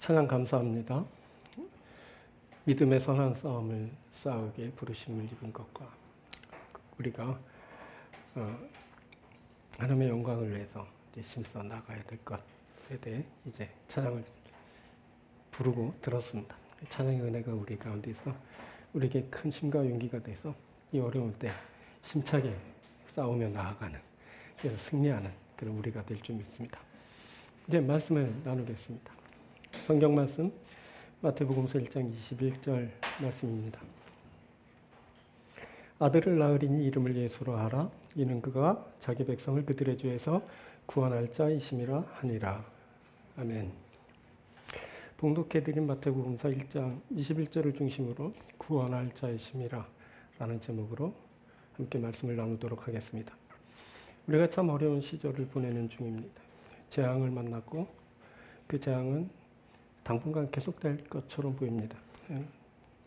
찬양 감사합니다. 믿음의 선한 싸움을 싸우게 부르심을 입은 것과 우리가 하나님의 영광을 위해서 힘써 나가야 될 것에 대해 이제 찬양을 부르고 들었습니다. 찬양의 은혜가 우리 가운데 있어 우리에게 큰 힘과 용기가 돼서 이 어려울 때 힘차게 싸우며 나아가는, 그래서 승리하는 그런 우리가 될 줄 믿습니다. 이제 말씀을 나누겠습니다. 성경 말씀 마태복음서 1장 21절 말씀입니다. 아들을 낳으리니 이름을 예수로 하라. 이는 그가 자기 백성을 그들의 죄에서 구원할 자이심이라 하니라. 아멘. 봉독해드린 마태복음서 1장 21절을 중심으로 구원할 자이심이라 라는 제목으로 함께 말씀을 나누도록 하겠습니다. 우리가 참 어려운 시절을 보내는 중입니다. 재앙을 만났고 그 재앙은 당분간 계속될 것처럼 보입니다.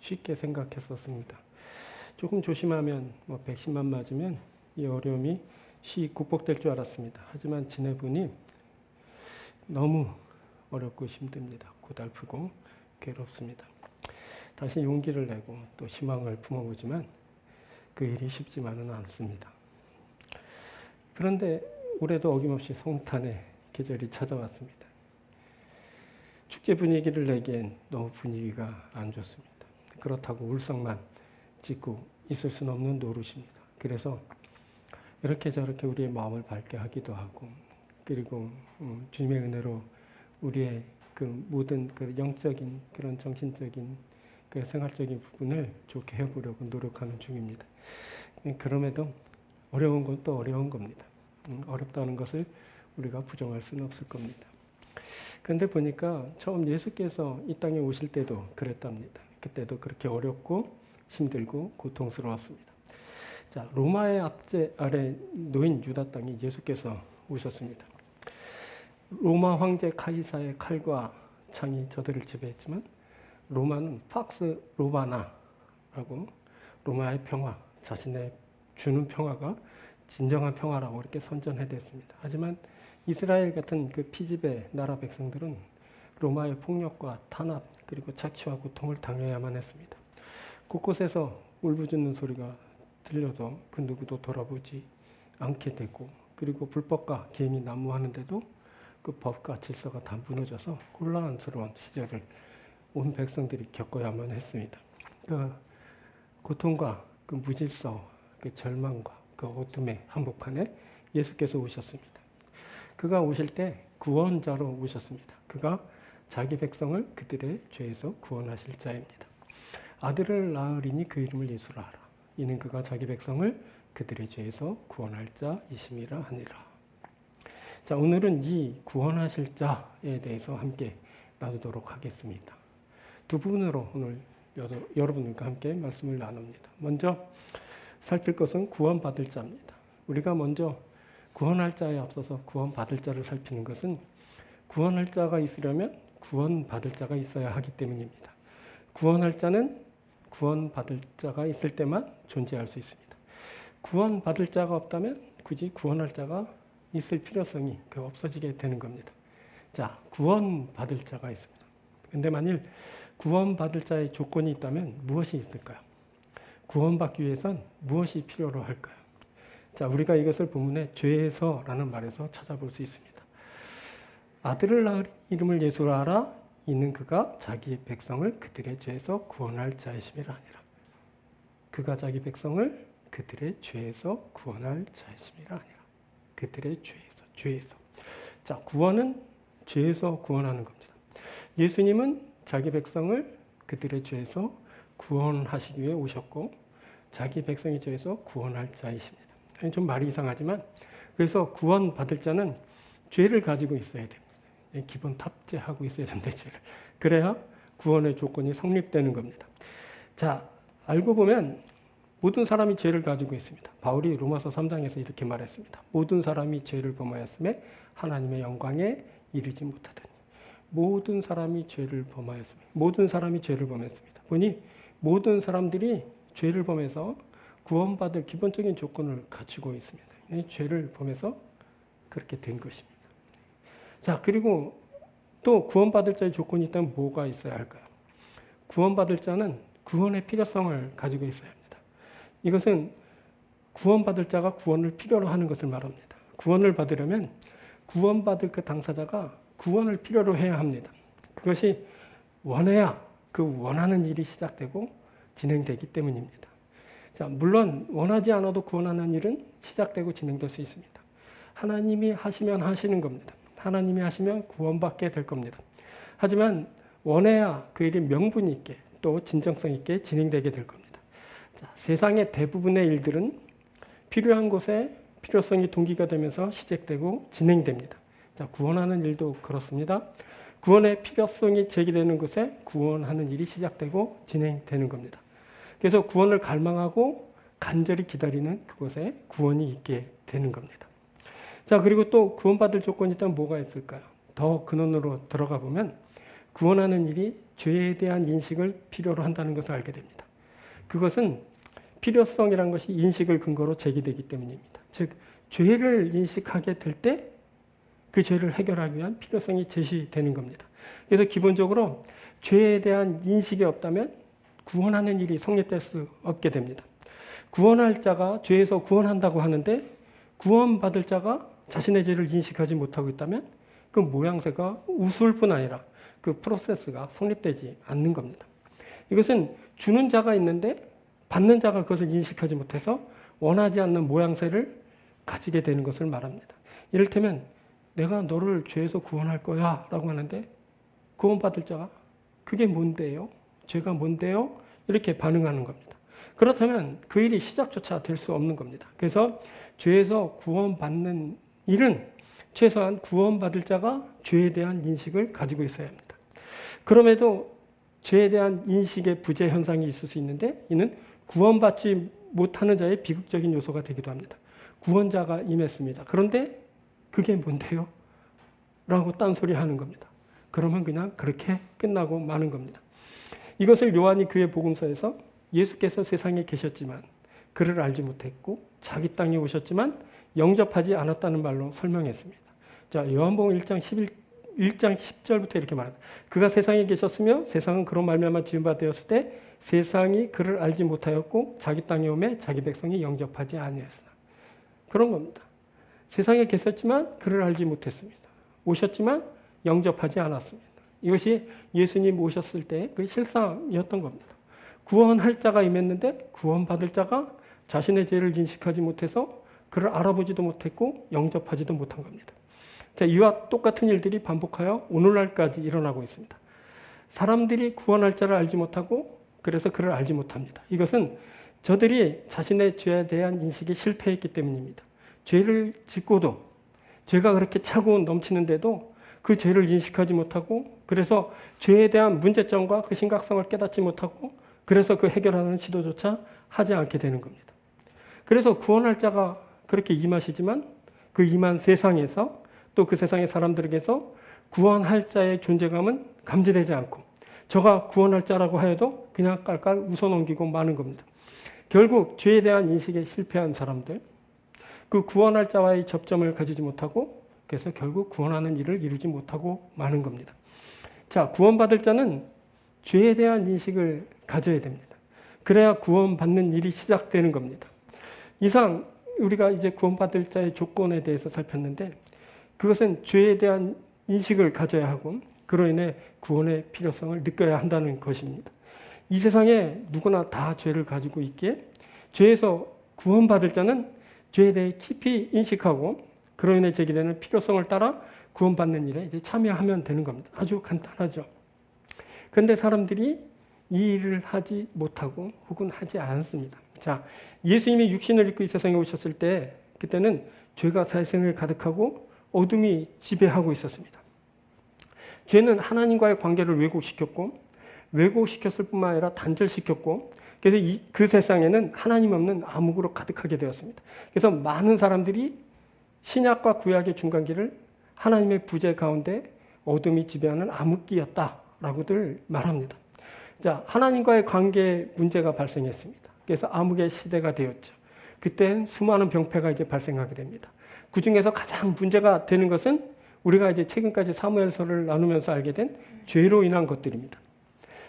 쉽게 생각했었습니다. 조금 조심하면 백신만 맞으면 이 어려움이 극복될 줄 알았습니다. 하지만 지내보니 너무 어렵고 힘듭니다. 고달프고 괴롭습니다. 다시 용기를 내고 또 희망을 품어보지만 그 일이 쉽지만은 않습니다. 그런데 올해도 어김없이 성탄의 계절이 찾아왔습니다. 축제 분위기를 내기엔 너무 분위기가 안 좋습니다. 그렇다고 울상만 짓고 있을 수는 없는 노릇입니다. 그래서 이렇게 저렇게 우리의 마음을 밝게 하기도 하고, 그리고 주님의 은혜로 우리의 그 모든 그 영적인 그런 정신적인 그 생활적인 부분을 좋게 해보려고 노력하는 중입니다. 그럼에도 어려운 건 또 어려운 겁니다. 어렵다는 것을 우리가 부정할 수는 없을 겁니다. 그런데 보니까 처음 예수께서 이 땅에 오실 때도 그랬답니다. 그때도 그렇게 어렵고 힘들고 고통스러웠습니다. 자, 로마의 압제 아래 놓인 유다 땅에 예수께서 오셨습니다. 로마 황제 카이사의 칼과 창이 저들을 지배했지만 로마는 팍스 로마나라고 로마의 평화, 자신의 주는 평화가 진정한 평화라고 이렇게 선전해댔습니다. 하지만 이스라엘 같은 그 피지배 나라 백성들은 로마의 폭력과 탄압 그리고 착취와 고통을 당해야만 했습니다. 곳곳에서 울부짖는 소리가 들려도 그 누구도 돌아보지 않게 되고, 그리고 불법과 개인이 난무하는데도 그 법과 질서가 다 무너져서 혼란스러운 시절을 온 백성들이 겪어야만 했습니다. 그 고통과 그 무질서, 그 절망과 그 어둠의 한복판에 예수께서 오셨습니다. 그가 오실 때 구원자로 오셨습니다. 그가 자기 백성을 그들의 죄에서 구원하실 자입니다. 아들을 낳으리니 그 이름을 예수라 하라. 이는 그가 자기 백성을 그들의 죄에서 구원할 자이심이라 하니라. 자, 오늘은 이 구원하실 자에 대해서 함께 나누도록 하겠습니다. 두 부분으로 오늘 여러분과 함께 말씀을 나눕니다. 먼저 살필 것은 구원받을 자입니다. 우리가 먼저 구원할 자에 앞서서 구원받을 자를 살피는 것은 구원할 자가 있으려면 구원받을 자가 있어야 하기 때문입니다. 구원할 자는 구원받을 자가 있을 때만 존재할 수 있습니다. 구원받을 자가 없다면 굳이 구원할 자가 있을 필요성이 없어지게 되는 겁니다. 자, 구원받을 자가 있습니다. 그런데 만일 구원받을 자의 조건이 있다면 무엇이 있을까요? 구원받기 위해선 무엇이 필요로 할까요? 자, 우리가 이것을 본문의 죄에서라는 말에서 찾아볼 수 있습니다. 아들을 낳으리 이름을 예수로 하라. 이는 그가 자기 백성을 그들의 죄에서 구원할 자이심이라 하니라. 그가 자기 백성을 그들의 죄에서 구원할 자이심이라 하니라. 그들의 죄에서. 자, 구원은 죄에서 구원하는 겁니다. 예수님은 자기 백성을 그들의 죄에서 구원하시기 위해 오셨고 자기 백성의 죄에서 구원할 자이십니다. 좀 말이 이상하지만, 그래서 구원받을 자는 죄를 가지고 있어야 됩니다. 기본 탑재하고 있어야 됩니다. 죄를. 그래야 구원의 조건이 성립되는 겁니다. 자, 알고 보면 모든 사람이 죄를 가지고 있습니다. 바울이 로마서 3장에서 이렇게 말했습니다. 모든 사람이 죄를 범하였음에 하나님의 영광에 이르지 못하더니. 모든 사람이 죄를 범하였습니다. 모든 사람이 죄를 범했습니다. 보니 모든 사람들이 죄를 범해서 구원받을 기본적인 조건을 갖추고 있습니다. 죄를 범해서 그렇게 된 것입니다. 자, 그리고 또 구원받을 자의 조건이 있다면 뭐가 있어야 할까요? 구원받을 자는 구원의 필요성을 가지고 있어야 합니다. 이것은 구원받을 자가 구원을 필요로 하는 것을 말합니다. 구원을 받으려면 구원받을 그 당사자가 구원을 필요로 해야 합니다. 그것이 원해야 그 원하는 일이 시작되고 진행되기 때문입니다. 자, 물론 원하지 않아도 구원하는 일은 시작되고 진행될 수 있습니다. 하나님이 하시면 하시는 겁니다. 하나님이 하시면 구원받게 될 겁니다. 하지만 원해야 그 일이 명분 있게 또 진정성 있게 진행되게 될 겁니다. 자, 세상의 대부분의 일들은 필요한 곳에 필요성이 동기가 되면서 시작되고 진행됩니다. 자, 구원하는 일도 그렇습니다. 구원의 필요성이 제기되는 곳에 구원하는 일이 시작되고 진행되는 겁니다. 그래서 구원을 갈망하고 간절히 기다리는 그곳에 구원이 있게 되는 겁니다. 자, 그리고 또 구원받을 조건이 있다면 뭐가 있을까요? 더 근원으로 들어가 보면 구원하는 일이 죄에 대한 인식을 필요로 한다는 것을 알게 됩니다. 그것은 필요성이란 것이 인식을 근거로 제기되기 때문입니다. 즉, 죄를 인식하게 될 때 그 죄를 해결하기 위한 필요성이 제시되는 겁니다. 그래서 기본적으로 죄에 대한 인식이 없다면 구원하는 일이 성립될 수 없게 됩니다. 구원할 자가 죄에서 구원한다고 하는데 구원받을 자가 자신의 죄를 인식하지 못하고 있다면 그 모양새가 우스울 뿐 아니라 그 프로세스가 성립되지 않는 겁니다. 이것은 주는 자가 있는데 받는 자가 그것을 인식하지 못해서 원하지 않는 모양새를 가지게 되는 것을 말합니다. 이를테면 내가 너를 죄에서 구원할 거야 라고 하는데 구원받을 자가 그게 뭔데요? 죄가 뭔데요? 이렇게 반응하는 겁니다. 그렇다면 그 일이 시작조차 될 수 없는 겁니다. 그래서 죄에서 구원받는 일은 최소한 구원받을 자가 죄에 대한 인식을 가지고 있어야 합니다. 그럼에도 죄에 대한 인식의 부재 현상이 있을 수 있는데 이는 구원받지 못하는 자의 비극적인 요소가 되기도 합니다. 구원자가 임했습니다. 그런데 그게 뭔데요? 라고 딴소리 하는 겁니다. 그러면 그냥 그렇게 끝나고 마는 겁니다. 이것을 요한이 그의 복음서에서 예수께서 세상에 계셨지만 그를 알지 못했고 자기 땅에 오셨지만 영접하지 않았다는 말로 설명했습니다. 자, 요한복음 1장 10절부터 이렇게 말합니다. 그가 세상에 계셨으며 세상은 그런 말미암아 지은 바 되었을 때 세상이 그를 알지 못하였고 자기 땅에 오매 자기 백성이 영접하지 아니하였으나. 그런 겁니다. 세상에 계셨지만 그를 알지 못했습니다. 오셨지만 영접하지 않았습니다. 이것이 예수님 오셨을 때 그 실상이었던 겁니다. 구원할 자가 임했는데 구원받을 자가 자신의 죄를 인식하지 못해서 그를 알아보지도 못했고 영접하지도 못한 겁니다. 자, 이와 똑같은 일들이 반복하여 오늘날까지 일어나고 있습니다. 사람들이 구원할 자를 알지 못하고 그래서 그를 알지 못합니다. 이것은 저들이 자신의 죄에 대한 인식에 실패했기 때문입니다. 죄를 짓고도 죄가 그렇게 차고 넘치는데도 그 죄를 인식하지 못하고 그래서 죄에 대한 문제점과 그 심각성을 깨닫지 못하고 그래서 그 해결하는 시도조차 하지 않게 되는 겁니다. 그래서 구원할 자가 그렇게 임하시지만 그 임한 세상에서 또 그 세상의 사람들에게서 구원할 자의 존재감은 감지되지 않고 저가 구원할 자라고 하여도 그냥 깔깔 웃어넘기고 마는 겁니다. 결국 죄에 대한 인식에 실패한 사람들, 그 구원할 자와의 접점을 가지지 못하고 그래서 결국 구원하는 일을 이루지 못하고 마는 겁니다. 자, 구원받을 자는 죄에 대한 인식을 가져야 됩니다. 그래야 구원받는 일이 시작되는 겁니다. 이상 우리가 이제 구원받을 자의 조건에 대해서 살폈는데 그것은 죄에 대한 인식을 가져야 하고 그로 인해 구원의 필요성을 느껴야 한다는 것입니다. 이 세상에 누구나 다 죄를 가지고 있기에 죄에서 구원받을 자는 죄에 대해 깊이 인식하고 그로 인해 제기되는 필요성을 따라 구원받는 일에 이제 참여하면 되는 겁니다. 아주 간단하죠. 그런데 사람들이 이 일을 하지 못하고 혹은 하지 않습니다. 자, 예수님이 육신을 입고 이 세상에 오셨을 때 그때는 죄가 세상을 가득하고 어둠이 지배하고 있었습니다. 죄는 하나님과의 관계를 왜곡시켰고 왜곡시켰을 뿐만 아니라 단절시켰고 그래서 그 세상에는 하나님 없는 암흑으로 가득하게 되었습니다. 그래서 많은 사람들이 신약과 구약의 중간기를 하나님의 부재 가운데 어둠이 지배하는 암흑기였다라고들 말합니다. 자, 하나님과의 관계에 문제가 발생했습니다. 그래서 암흑의 시대가 되었죠. 그때 수많은 병폐가 이제 발생하게 됩니다. 그 중에서 가장 문제가 되는 것은 우리가 이제 최근까지 사무엘서를 나누면서 알게 된 죄로 인한 것들입니다.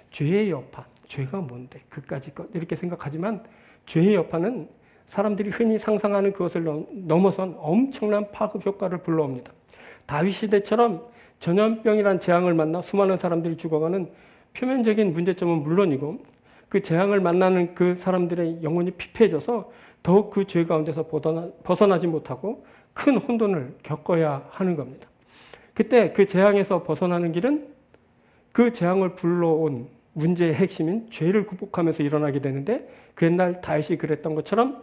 죄의 여파, 죄가 뭔데? 그까짓 것 이렇게 생각하지만 죄의 여파는 사람들이 흔히 상상하는 그것을 넘어선 엄청난 파급 효과를 불러옵니다. 다윗 시대처럼 전염병이란 재앙을 만나 수많은 사람들이 죽어가는 표면적인 문제점은 물론이고 그 재앙을 만나는 그 사람들의 영혼이 피폐해져서 더욱 그 죄 가운데서 벗어나지 못하고 큰 혼돈을 겪어야 하는 겁니다. 그때 그 재앙에서 벗어나는 길은 그 재앙을 불러온 문제의 핵심인 죄를 극복하면서 일어나게 되는데 그 옛날 다윗이 그랬던 것처럼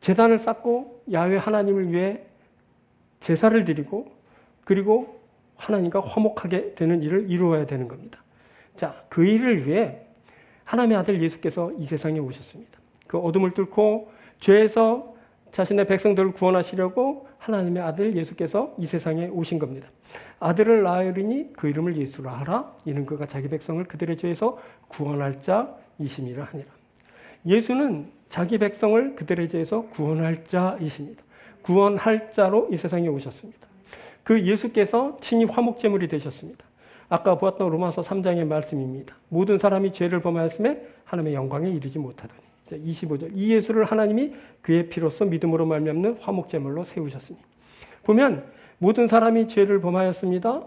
제단을 쌓고 야훼 하나님을 위해 제사를 드리고 그리고 하나님과 화목하게 되는 일을 이루어야 되는 겁니다. 자, 그 일을 위해 하나님의 아들 예수께서 이 세상에 오셨습니다. 그 어둠을 뚫고 죄에서 자신의 백성들을 구원하시려고 하나님의 아들 예수께서 이 세상에 오신 겁니다. 아들을 낳으리니 그 이름을 예수라 하라. 이는 그가 자기 백성을 그들의 죄에서 구원할 자이심이라 하니라. 예수는 자기 백성을 그들의 죄에서 구원할 자이십니다. 구원할 자로 이 세상에 오셨습니다. 그 예수께서 친히 화목제물이 되셨습니다. 아까 보았던 로마서 3장의 말씀입니다. 모든 사람이 죄를 범하였음에 하나님의 영광에 이르지 못하더니. 25절. 이 예수를 하나님이 그의 피로써 믿음으로 말미암는 화목제물로 세우셨으니. 보면 모든 사람이 죄를 범하였습니다.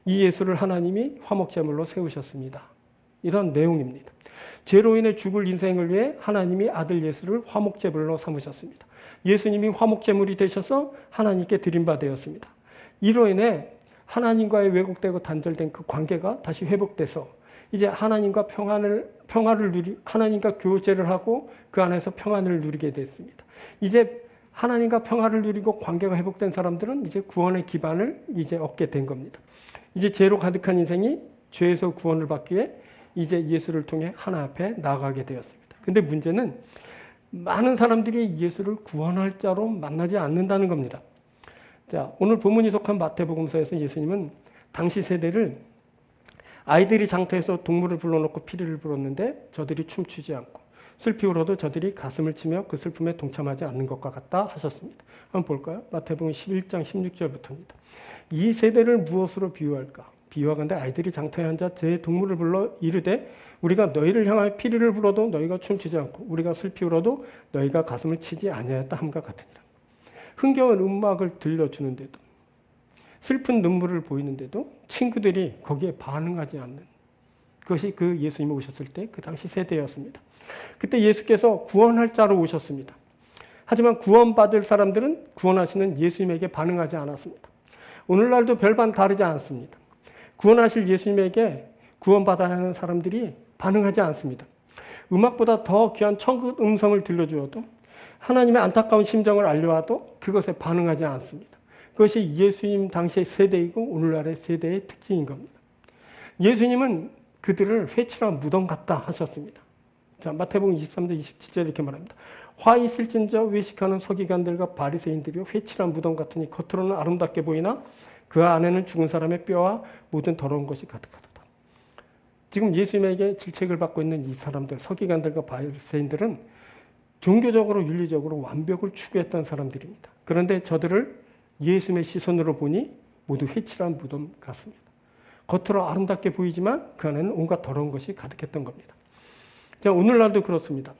이 예수를 하나님이 화목제물로 세우셨습니다. 이런 내용입니다. 죄로 인해 죽을 인생을 위해 하나님이 아들 예수를 화목제물로 삼으셨습니다. 예수님이 화목제물이 되셔서 하나님께 드린 바 되었습니다. 이로 인해 하나님과의 왜곡되고 단절된 그 관계가 다시 회복돼서 이제 하나님과 평화를 하나님과 교제를 하고 그 안에서 평안을 누리게 됐습니다. 이제 하나님과 평화를 누리고 관계가 회복된 사람들은 이제 구원의 기반을 이제 얻게 된 겁니다. 이제 죄로 가득한 인생이 죄에서 구원을 받기 위해 이제 예수를 통해 하나 앞에 나아가게 되었습니다. 근데 문제는 많은 사람들이 예수를 구원할 자로 만나지 않는다는 겁니다. 자, 오늘 본문이 속한 마태복음서에서 예수님은 당시 세대를 아이들이 장터에서 동물을 불러놓고 피리를 불었는데 저들이 춤추지 않고 슬피 울어도 저들이 가슴을 치며 그 슬픔에 동참하지 않는 것과 같다 하셨습니다. 한번 볼까요? 마태복음 11장 16절부터입니다. 이 세대를 무엇으로 비유할까? 비유하건대 아이들이 장터에 앉아 제 동물을 불러 이르되 우리가 너희를 향하여 피리를 불어도 너희가 춤추지 않고 우리가 슬피 울어도 너희가 가슴을 치지 아니하였다 함과 같으니라. 흥겨운 음악을 들려주는데도 슬픈 눈물을 보이는데도 친구들이 거기에 반응하지 않는 그것이 그 예수님이 오셨을 때 그 당시 세대였습니다. 그때 예수께서 구원할 자로 오셨습니다. 하지만 구원받을 사람들은 구원하시는 예수님에게 반응하지 않았습니다. 오늘날도 별반 다르지 않습니다. 구원하실 예수님에게 구원받아야 하는 사람들이 반응하지 않습니다. 음악보다 더 귀한 천국 음성을 들려주어도 하나님의 안타까운 심정을 알려와도 그것에 반응하지 않습니다. 그것이 예수님 당시의 세대이고 오늘날의 세대의 특징인 겁니다. 예수님은 그들을 회칠한 무덤 같다 하셨습니다. 자, 마태복음 23절 27절 이렇게 말합니다. 화 있을진저 외식하는 서기관들과 바리새인들이 회칠한 무덤 같으니 겉으로는 아름답게 보이나 그 안에는 죽은 사람의 뼈와 모든 더러운 것이 가득하도다. 지금 예수님에게 질책을 받고 있는 이 사람들, 서기관들과 바리새인들은 종교적으로 윤리적으로 완벽을 추구했던 사람들입니다. 그런데 저들을 예수님의 시선으로 보니 모두 회칠한 무덤 같습니다. 겉으로 아름답게 보이지만 그 안에는 온갖 더러운 것이 가득했던 겁니다. 자, 오늘날도 그렇습니다.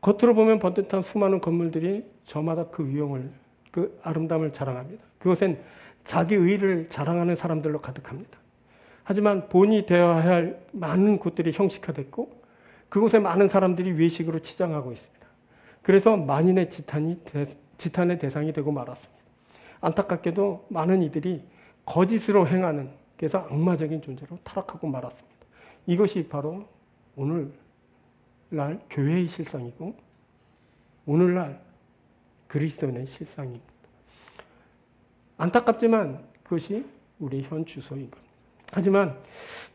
겉으로 보면 번듯한 수많은 건물들이 저마다 그 위용을, 그 아름다움을 자랑합니다. 그것은 자기 의를 자랑하는 사람들로 가득합니다. 하지만 본이 되어야 할 많은 곳들이 형식화됐고 그곳에 많은 사람들이 외식으로 치장하고 있습니다. 그래서 만인의 지탄의 대상이 되고 말았습니다. 안타깝게도 많은 이들이 거짓으로 행하는 그래서 악마적인 존재로 타락하고 말았습니다. 이것이 바로 오늘날 교회의 실상이고 오늘날 그리스도인의 실상입니다. 안타깝지만 그것이 우리의 현 주소인 겁니다. 하지만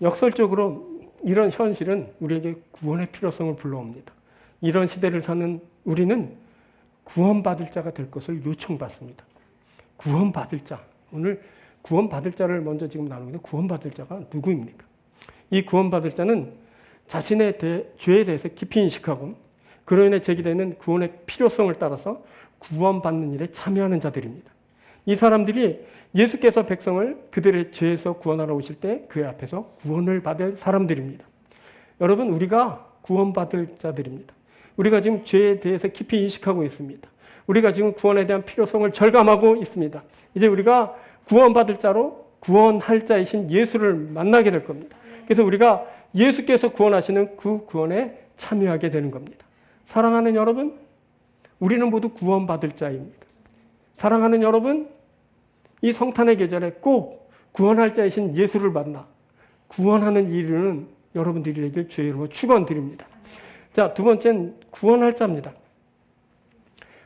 역설적으로 이런 현실은 우리에게 구원의 필요성을 불러옵니다. 이런 시대를 사는 우리는 구원받을 자가 될 것을 요청받습니다. 구원받을 자. 오늘 구원받을 자를 먼저 지금 나누는데 구원받을 자가 누구입니까? 이 구원받을 자는 자신의 죄에 대해서 깊이 인식하고 그로 인해 제기되는 구원의 필요성을 따라서 구원받는 일에 참여하는 자들입니다. 이 사람들이 예수께서 백성을 그들의 죄에서 구원하러 오실 때 그의 앞에서 구원을 받을 사람들입니다. 여러분, 우리가 구원받을 자들입니다. 우리가 지금 죄에 대해서 깊이 인식하고 있습니다. 우리가 지금 구원에 대한 필요성을 절감하고 있습니다. 이제 우리가 구원받을 자로 구원할 자이신 예수를 만나게 될 겁니다. 그래서 우리가 예수께서 구원하시는 그 구원에 참여하게 되는 겁니다. 사랑하는 여러분, 우리는 모두 구원받을 자입니다. 사랑하는 여러분, 이 성탄의 계절에 꼭 구원할 자이신 예수를 만나 구원하는 일은 여러분들이 되길 주의 이름으로 축원드립니다. 자, 두 번째는 구원할 자입니다.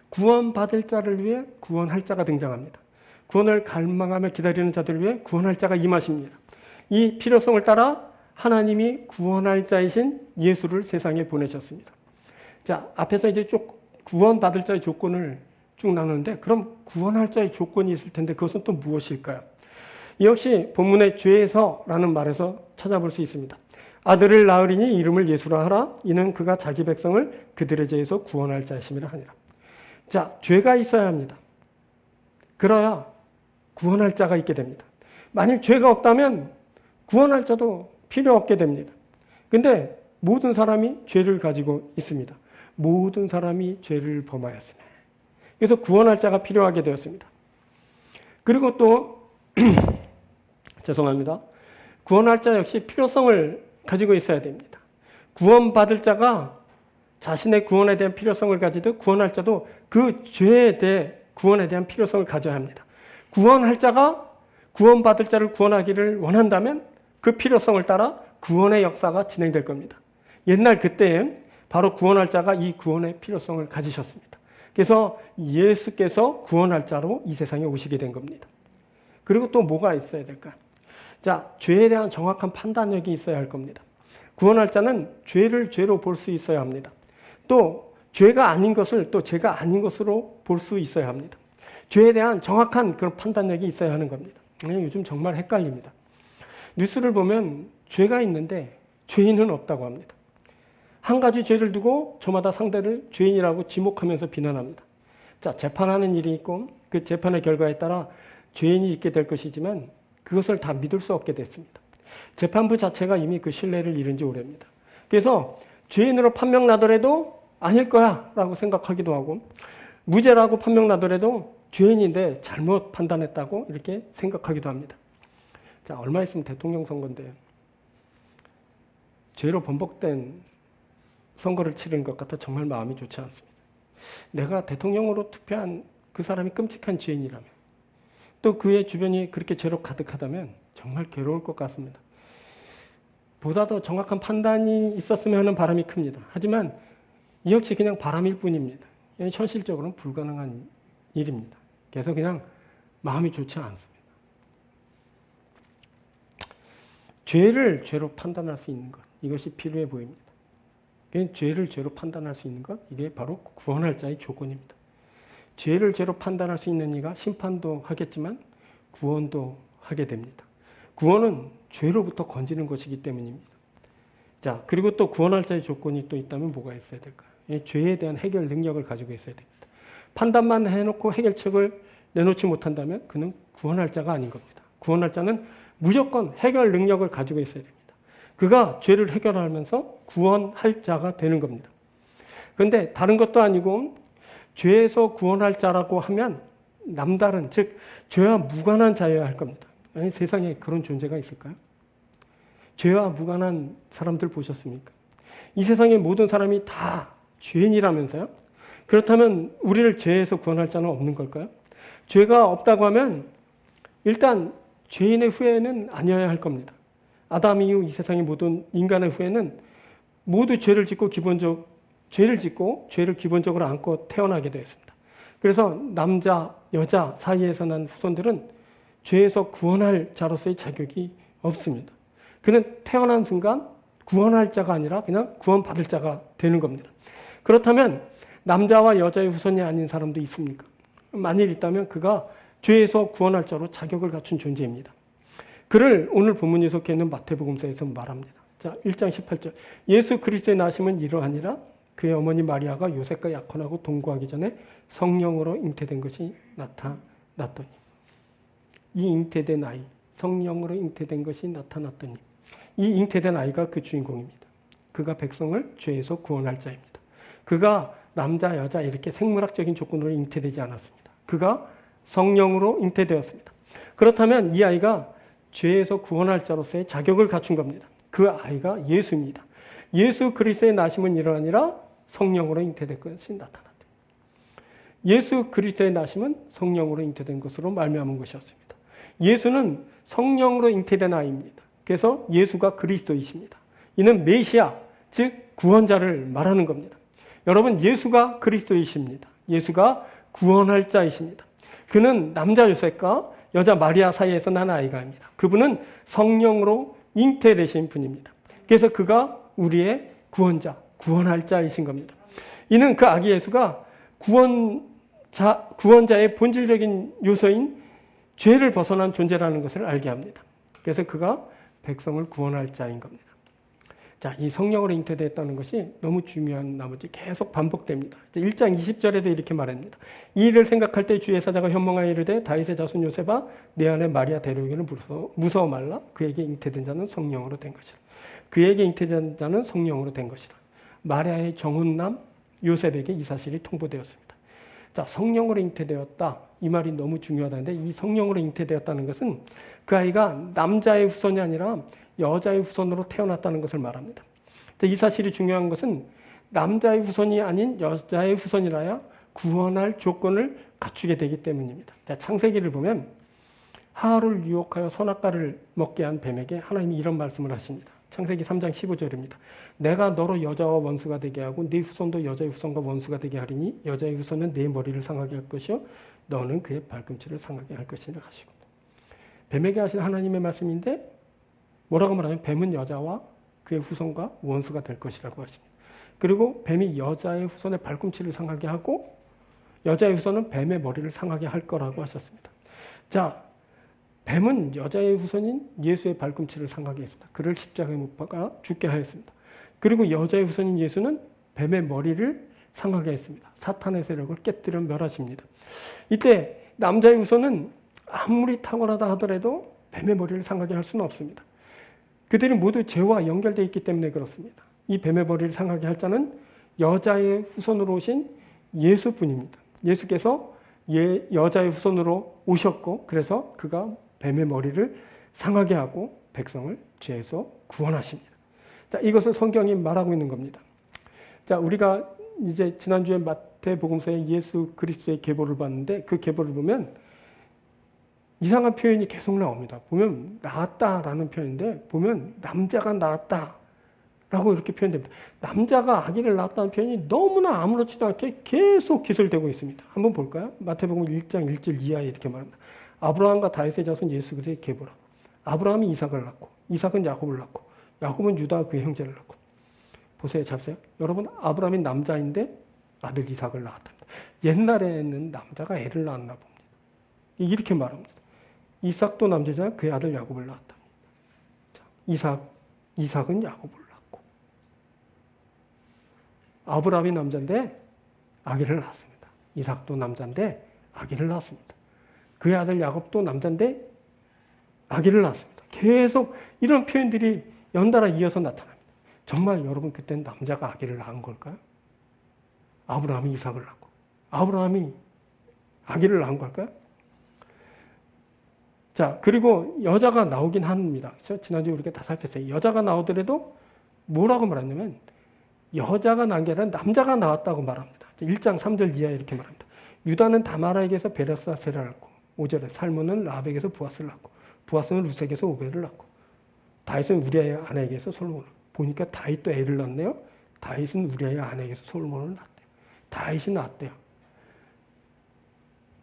구원받을 자를 위해 구원할 자가 등장합니다. 구원을 갈망하며 기다리는 자들을 위해 구원할 자가 임하십니다. 이 필요성을 따라 하나님이 구원할 자이신 예수를 세상에 보내셨습니다. 자, 앞에서 이제 쭉 구원받을 자의 조건을 쭉 나누는데, 그럼 구원할 자의 조건이 있을 텐데 그것은 또 무엇일까요? 이 역시 본문의 죄에서라는 말에서 찾아볼 수 있습니다. 아들을 낳으리니 이름을 예수라 하라. 이는 그가 자기 백성을 그들의 죄에서 구원할 자이심이라 하니라. 자, 죄가 있어야 합니다. 그래야 구원할 자가 있게 됩니다. 만일 죄가 없다면 구원할 자도 필요 없게 됩니다. 근데 모든 사람이 죄를 가지고 있습니다. 모든 사람이 죄를 범하였으니. 그래서 구원할 자가 필요하게 되었습니다. 그리고 또 죄송합니다. 구원할 자 역시 필요성을 가지고 있어야 됩니다. 구원받을 자가 자신의 구원에 대한 필요성을 가지듯 구원할 자도 그 죄에 대해 구원에 대한 필요성을 가져야 합니다. 구원할 자가 구원받을 자를 구원하기를 원한다면 그 필요성을 따라 구원의 역사가 진행될 겁니다. 옛날 그때에 바로 구원할 자가 이 구원의 필요성을 가지셨습니다. 그래서 예수께서 구원할 자로 이 세상에 오시게 된 겁니다. 그리고 또 뭐가 있어야 될까요? 자, 죄에 대한 정확한 판단력이 있어야 할 겁니다. 구원할 자는 죄를 죄로 볼 수 있어야 합니다. 또 죄가 아닌 것을 또 죄가 아닌 것으로 볼 수 있어야 합니다. 죄에 대한 정확한 그런 판단력이 있어야 하는 겁니다. 요즘 정말 헷갈립니다. 뉴스를 보면 죄가 있는데 죄인은 없다고 합니다. 한 가지 죄를 두고 저마다 상대를 죄인이라고 지목하면서 비난합니다. 자, 재판하는 일이 있고 그 재판의 결과에 따라 죄인이 있게 될 것이지만 그것을 다 믿을 수 없게 됐습니다. 재판부 자체가 이미 그 신뢰를 잃은 지 오래입니다. 그래서 죄인으로 판명 나더라도 아닐 거야 라고 생각하기도 하고, 무죄라고 판명 나더라도 죄인인데 잘못 판단했다고 이렇게 생각하기도 합니다. 자, 얼마 있으면 대통령 선거인데 죄로 번복된 선거를 치르는 것 같아 정말 마음이 좋지 않습니다. 내가 대통령으로 투표한 그 사람이 끔찍한 죄인이라면, 또 그의 주변이 그렇게 죄로 가득하다면 정말 괴로울 것 같습니다. 보다 더 정확한 판단이 있었으면 하는 바람이 큽니다. 하지만 이 역시 그냥 바람일 뿐입니다. 현실적으로는 불가능한 일입니다. 그래서 그냥 마음이 좋지 않습니다. 죄를 죄로 판단할 수 있는 것, 이것이 필요해 보입니다. 죄를 죄로 판단할 수 있는 것, 이게 바로 구원할 자의 조건입니다. 죄를 죄로 판단할 수 있는 이가 심판도 하겠지만 구원도 하게 됩니다. 구원은 죄로부터 건지는 것이기 때문입니다. 자, 그리고 또 구원할 자의 조건이 또 있다면 뭐가 있어야 될까요? 죄에 대한 해결 능력을 가지고 있어야 됩니다. 판단만 해놓고 해결책을 내놓지 못한다면 그는 구원할 자가 아닌 겁니다. 구원할 자는 무조건 해결 능력을 가지고 있어야 됩니다. 그가 죄를 해결하면서 구원할 자가 되는 겁니다. 그런데 다른 것도 아니고 죄에서 구원할 자라고 하면 남다른, 즉 죄와 무관한 자여야 할 겁니다. 아니, 세상에 그런 존재가 있을까요? 죄와 무관한 사람들 보셨습니까? 이 세상의 모든 사람이 다 죄인이라면서요? 그렇다면 우리를 죄에서 구원할 자는 없는 걸까요? 죄가 없다고 하면 일단 죄인의 후회는 아니어야 할 겁니다. 아담 이후 이 세상의 모든 인간의 후회는 모두 죄를 짓고 죄를 기본적으로 안고 태어나게 되었습니다. 그래서 남자, 여자 사이에서 난 후손들은 죄에서 구원할 자로서의 자격이 없습니다. 그는 태어난 순간 구원할 자가 아니라 그냥 구원받을 자가 되는 겁니다. 그렇다면 남자와 여자의 후손이 아닌 사람도 있습니까? 만일 있다면 그가 죄에서 구원할 자로 자격을 갖춘 존재입니다. 그를 오늘 본문이 속해 있는 마태복음서에서 말합니다. 자, 1장 18절. 예수 그리스도의 나심은 이러하니라. 그의 어머니 마리아가 요셉과 약혼하고 동거하기 전에 성령으로 잉태된 것이 나타났더니. 이 잉태된 아이, 성령으로 잉태된 것이 나타났더니 이 잉태된 아이가 그 주인공입니다. 그가 백성을 죄에서 구원할 자입니다. 그가 남자, 여자 이렇게 생물학적인 조건으로 잉태되지 않았습니다. 그가 성령으로 잉태되었습니다. 그렇다면 이 아이가 죄에서 구원할 자로서의 자격을 갖춘 겁니다. 그 아이가 예수입니다. 예수 그리스도의 나심은 이러하니라 성령으로 잉태된 것이 나타났다. 예수 그리스도의 나심은 성령으로 잉태된 것으로 말미암은 것이었습니다. 예수는 성령으로 잉태된 아이입니다. 그래서 예수가 그리스도이십니다. 이는 메시아, 즉 구원자를 말하는 겁니다. 여러분, 예수가 그리스도이십니다. 예수가 구원할 자이십니다. 그는 남자 요셉과 여자 마리아 사이에서 난 아이가입니다. 그분은 성령으로 잉태되신 분입니다. 그래서 그가 우리의 구원자, 구원할 자이신 겁니다. 이는 그 아기 예수가 구원자의 본질적인 요소인 죄를 벗어난 존재라는 것을 알게 합니다. 그래서 그가 백성을 구원할 자인 겁니다. 자, 이 성령으로 잉태되었다는 것이 너무 중요한 나머지 계속 반복됩니다. 1장 20절에도 이렇게 말합니다. 이 일을 생각할 때 주의 사자가 현몽하여 이르되 다윗의 자손 요셉아 내 안에 마리아 데려오기를 무서워 말라. 그에게 잉태된 자는 성령으로 된 것이라. 그에게 잉태된 자는 성령으로 된 것이라. 마리아의 정혼남 요셉에게 이 사실이 통보되었습니다. 자, 성령으로 잉태되었다. 이 말이 너무 중요하다는데 이 성령으로 잉태되었다는 것은 그 아이가 남자의 후손이 아니라 여자의 후손으로 태어났다는 것을 말합니다. 이 사실이 중요한 것은 남자의 후손이 아닌 여자의 후손이라야 구원할 조건을 갖추게 되기 때문입니다. 자, 창세기를 보면 하와를 유혹하여 선악과를 먹게 한 뱀에게 하나님이 이런 말씀을 하십니다. 창세기 3장 15절입니다. 내가 너로 여자와 원수가 되게 하고 네 후손도 여자의 후손과 원수가 되게 하리니 여자의 후손은 네 머리를 상하게 할 것이요 너는 그의 발꿈치를 상하게 할 것이라 하시고, 뱀에게 하신 하나님의 말씀인데 뭐라고 말하면 뱀은 여자와 그의 후손과 원수가 될 것이라고 하십니다. 그리고 뱀이 여자의 후손의 발꿈치를 상하게 하고 여자의 후손은 뱀의 머리를 상하게 할 거라고 하셨습니다. 자, 뱀은 여자의 후손인 예수의 발꿈치를 상하게 했습니다. 그를 십자가에 못 박아 죽게 하였습니다. 그리고 여자의 후손인 예수는 뱀의 머리를 상하게 했습니다. 사탄의 세력을 깨뜨려 멸하십니다. 이때 남자의 후손은 아무리 탁월하다 하더라도 뱀의 머리를 상하게 할 수는 없습니다. 그들이 모두 죄와 연결되어 있기 때문에 그렇습니다. 이 뱀의 머리를 상하게 할 자는 여자의 후손으로 오신 예수뿐입니다. 예수께서 여자의 후손으로 오셨고 그래서 그가 뱀의 머리를 상하게 하고 백성을 죄에서 구원하십니다. 자, 이것을 성경이 말하고 있는 겁니다. 자, 우리가 이제 지난주에 마태복음서에 예수 그리스도의 계보를 봤는데 그 계보를 보면 이상한 표현이 계속 나옵니다. 보면 낳았다라는 표현인데 보면 남자가 낳았다라고 이렇게 표현됩니다. 남자가 아기를 낳았다는 표현이 너무나 아무렇지도 않게 계속 기술되고 있습니다. 한번 볼까요? 마태복음 1장 1절 이하에 이렇게 말합니다. 아브라함과 다윗의 자손 예수 그리스도의 계보라. 아브라함이 이삭을 낳고 이삭은 야곱을 낳고 야곱은 유다 그의 형제를 낳고. 보세요. 잡으세요. 여러분, 아브라함이 남자인데 아들 이삭을 낳았답니다. 옛날에는 남자가 애를 낳았나 봅니다. 이렇게 말합니다. 이삭도 남자자 그의 아들 야곱을 낳았답니다. 자, 이삭은 야곱을 낳고 아브라함이 남자인데 아기를 낳았습니다. 이삭도 남자인데 아기를 낳았습니다. 그의 아들 야곱도 남자인데 아기를 낳았습니다. 계속 이런 표현들이 연달아 이어서 나타납니다. 정말 여러분 그때는 남자가 아기를 낳은 걸까요? 아브라함이 이삭을 낳고 아브라함이 아기를 낳은 걸까요? 자, 그리고 여자가 나오긴 합니다. 지난주에 우리가 다 살폈어요. 여자가 나오더라도 뭐라고 말하냐면 여자가 낳은 게 아니라 남자가 나왔다고 말합니다. 1장 3절 이하에 이렇게 말합니다. 유다는 다마라에게서 베레스와 세라를 낳고 5절에 살몬은 라합에게서 부하스를 낳고 부하스는 루색에서 오벨을 낳고 다윗은 우리아의 아내에게서 솔로몬을 보니까 다윗도 애를 낳네요. 다윗은 우리아의 아내에게서 솔로몬을 낳았대요. 다윗이 낳았대요.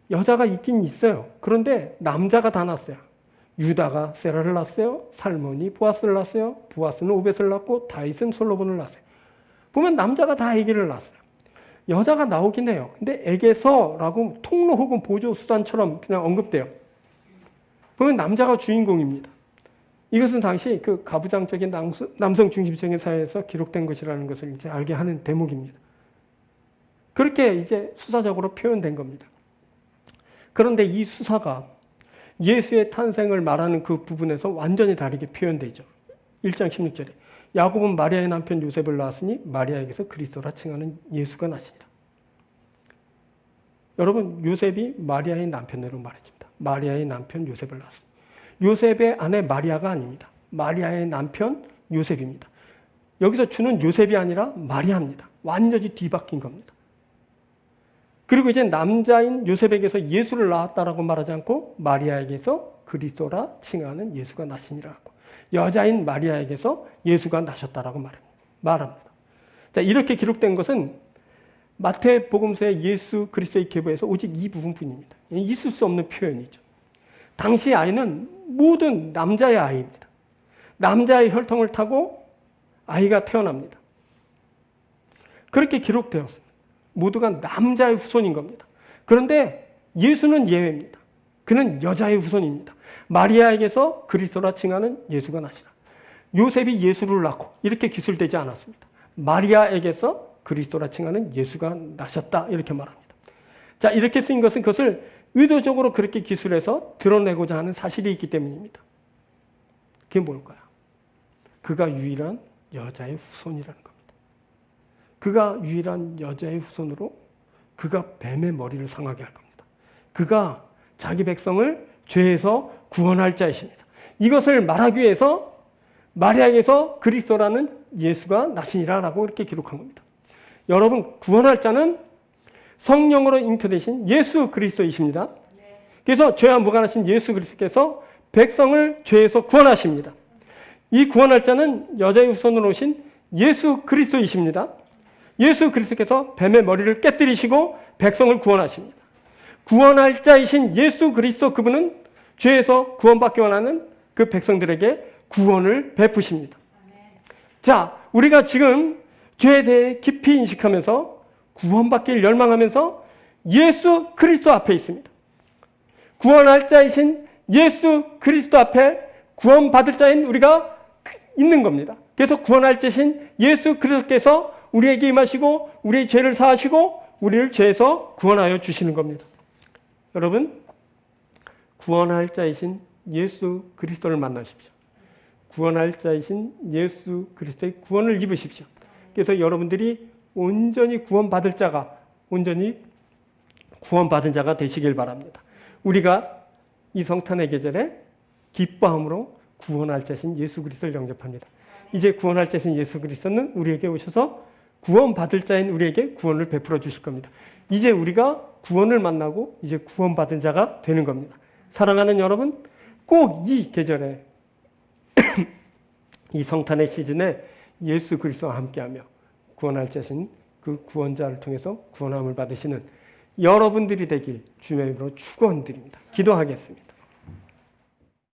여자가 있긴 있어요. 그런데 남자가 다 낳았어요. 유다가 세라를 낳았어요. 살몬이 보아스를 낳았어요. 보아스는 오벳을 낳고 다윗은 솔로몬을 낳았어요. 보면 남자가 다 아기를 낳았어요. 여자가 나오긴 해요. 근데 에게서라고 통로 혹은 보조 수단처럼 그냥 언급돼요. 보면 남자가 주인공입니다. 이것은 당시 그 가부장적인 남성 중심적인 사회에서 기록된 것이라는 것을 이제 알게 하는 대목입니다. 그렇게 이제 수사적으로 표현된 겁니다. 그런데 이 수사가 예수의 탄생을 말하는 그 부분에서 완전히 다르게 표현되죠. 1장 16절에 야곱은 마리아의 남편 요셉을 낳았으니 마리아에게서 그리스도라 칭하는 예수가 나시니라. 여러분, 요셉이 마리아의 남편으로 말해집니다. 마리아의 남편 요셉을 낳았습니다. 요셉의 아내 마리아가 아닙니다. 마리아의 남편 요셉입니다. 여기서 주는 요셉이 아니라 마리아입니다. 완전히 뒤바뀐 겁니다. 그리고 이제 남자인 요셉에게서 예수를 낳았다라고 말하지 않고 마리아에게서 그리스도라 칭하는 예수가 나시니라고, 여자인 마리아에게서 예수가 나셨다라고 말합니다. 자, 이렇게 기록된 것은 마태복음서의 예수 그리스도의 계보에서 오직 이 부분뿐입니다. 있을 수 없는 표현이죠. 당시 아이는 모든 남자의 아이입니다. 남자의 혈통을 타고 아이가 태어납니다. 그렇게 기록되었습니다. 모두가 남자의 후손인 겁니다. 그런데 예수는 예외입니다. 그는 여자의 후손입니다. 마리아에게서 그리스도라 칭하는 예수가 나시라. 요셉이 예수를 낳고 이렇게 기술되지 않았습니다. 마리아에게서 그리스도라 칭하는 예수가 나셨다, 이렇게 말합니다. 자, 이렇게 쓰인 것은 그것을 의도적으로 그렇게 기술해서 드러내고자 하는 사실이 있기 때문입니다. 그게 뭘까요? 그가 유일한 여자의 후손이라는 겁니다. 그가 유일한 여자의 후손으로 그가 뱀의 머리를 상하게 할 겁니다. 그가 자기 백성을 죄에서 구원할 자이십니다. 이것을 말하기 위해서 마리아에게서 그리스도라는 예수가 나시니라라고 이렇게 기록한 겁니다. 여러분, 구원할 자는 성령으로 잉태되신 예수 그리스도이십니다. 그래서 죄와 무관하신 예수 그리스도께서 백성을 죄에서 구원하십니다. 이 구원할 자는 여자의 후손으로 오신 예수 그리스도이십니다. 예수 그리스도께서 뱀의 머리를 깨뜨리시고 백성을 구원하십니다. 구원할 자이신 예수 그리스도, 그분은 죄에서 구원받기 원하는 그 백성들에게 구원을 베푸십니다. 자, 우리가 지금 죄에 대해 깊이 인식하면서 구원받기를 열망하면서 예수 그리스도 앞에 있습니다. 구원할 자이신 예수 그리스도 앞에 구원받을 자인 우리가 있는 겁니다. 그래서 구원할 자이신 예수 그리스도께서 우리에게 임하시고 우리의 죄를 사하시고 우리를 죄에서 구원하여 주시는 겁니다. 여러분, 구원할 자이신 예수 그리스도를 만나십시오. 구원할 자이신 예수 그리스도의 구원을 입으십시오. 그래서 여러분들이 온전히 구원받을 자가, 온전히 구원받은 자가 되시길 바랍니다. 우리가 이 성탄의 계절에 기뻐함으로 구원할 자신 예수 그리스도를 영접합니다. 이제 구원할 자신 예수 그리스도는 우리에게 오셔서 구원받을 자인 우리에게 구원을 베풀어 주실 겁니다. 이제 우리가 구원을 만나고 이제 구원받은 자가 되는 겁니다. 사랑하는 여러분, 꼭 이 계절에 이 성탄의 시즌에 예수 그리스도와 함께하며 구원할 자신 그 구원자를 통해서 구원함을 받으시는 여러분들이 되길 주님의 이름으로 축원드립니다. 기도하겠습니다.